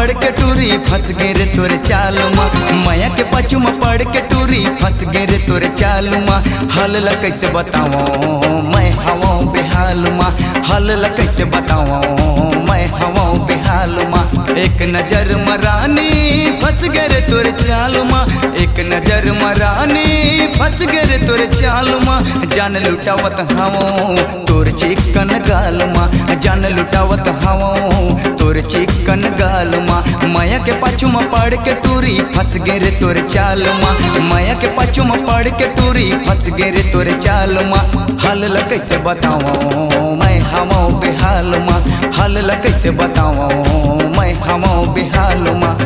पड़ के टूरी फंस गए रे तोरे चाल माँ। माया के पाछू में पड़ के टूरी फंस गए रे तोरे चाल माँ। हल ला कैसे बताऊँ मैं हवा बेहाल माँ। हल ला कैसे बताऊँ मैं हवा बेहाल माँ। एक नजर मरानी फंस गए रे तोरे चाल माँ। एक नजर मरानी फंस गए रे तोरे चाल माँ। जान लुटावत हवों तोर चिकन गाल माँ। जान लुटावत हवों तोर चिकन गाल माँ। माया के पाछू में पड़ के टूरी फंस गए रे तोरे चाल माँ। माया के पाछू में पड़ के टूरी फंस गए रे तोरे चाल माँ। हल ला कैसे बताऊँ मैं हवा बेहाल माँ। हल ला कैसे बताऊँ मैं हवा बेहाल माँ।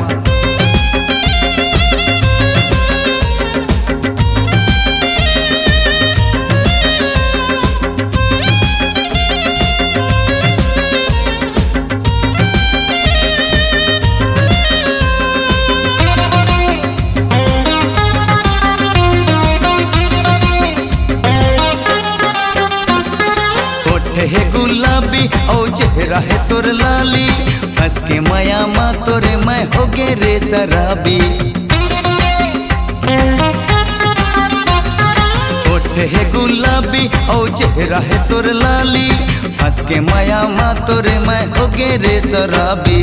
है गुलाबी और चेहरा है तोर लाली। फंस के माया माँ तोरे मैं हो गे रे शराबी। होठ है गुलाबी और चेहरा है तोर लाली। फंस के माया माँ तोरे मैं हो गे रे शराबी।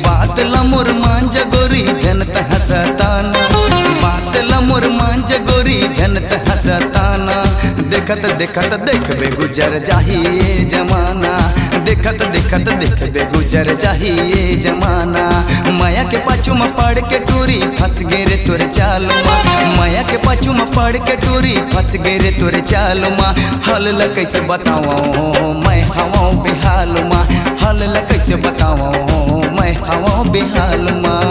बात ला मोर मांझ गोरी जनत हसताना। बात ला मोर मांझ गोरी जनत हसताना। देखत देखत देखबे गुजर जाहिए जमाना। देखत देखत देखबे गुजर जाहिए जमाना। माया के पाछू में पड़ के टूरी फंस गए रे तोरे चाल माँ। माया के पाछू में पड़ के टूरी फंस गए रे तोरे चाल माँ। हल ला कैसे बताऊँ मैं हवा बेहाल माँ। हल ला कैसे बताऊँ मैं हवा बेहाल माँ।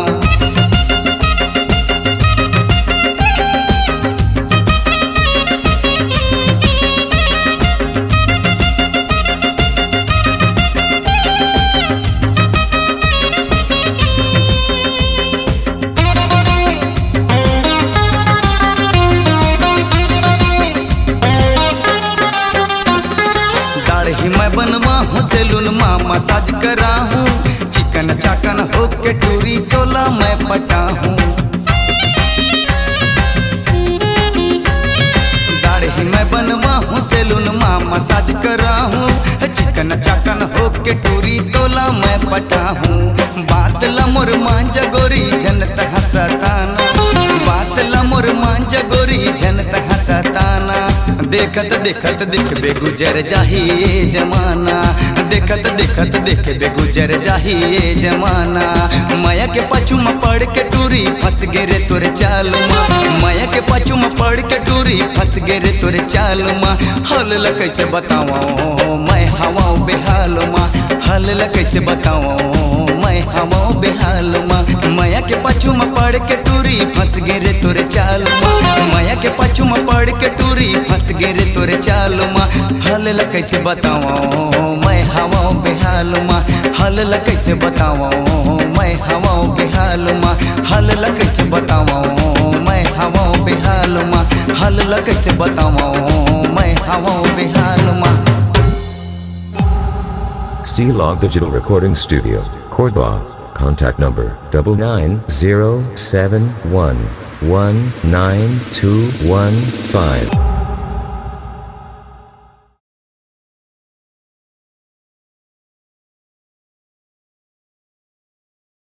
मैं बनवा हूँ सैलून माँ मसाज करा हूँ। चिकन चाकन होके टूरी तोला मैं पटा हूँ। दाढ़ी मैं बनवा हूँ सैलून माँ मसाज करा हूँ। चिकन चाकन होके टूरी तोला मैं पटा हूँ। बात ला मोर मांझ गोरी जनत हसताना। बात ला मोर मांझ गोरी जनत हसताना। देखत देखत देखबे गुजर जाहिए जमाना। देखत देखत देखबे गुजर जाहिए जमाना। माया के पाछू में पड़ के टूरी फंस गए रे तोरे चाल माँ। माया के पाछू में पड़ के टूरी फंस गए रे तोरे चाल माँ। हल ला कैसे बताऊँ मैं हवा बेहाल माँ। हल ला कैसे बताऊँ मैं हवा बेहाल माँ। माया के पाछू में पड़ के टूरी फंस गए रे तोरे चाल माँ। माया के पाछू में पड़ के टूरी फंस गए रे तोरे चाल माँ। हल ला कैसे बताऊँ मैं हवा बेहाल माँ। हल ला कैसे बताऊँ मैं हवा बेहाल माँ। हल ला कैसे बताऊँ मैं हवा बेहाल माँ। हल ला कैसे बताऊँ मैं हवा बेहाल माँ। C-Log Digital Recording Studio, Cordoba. Contact number 9907119215.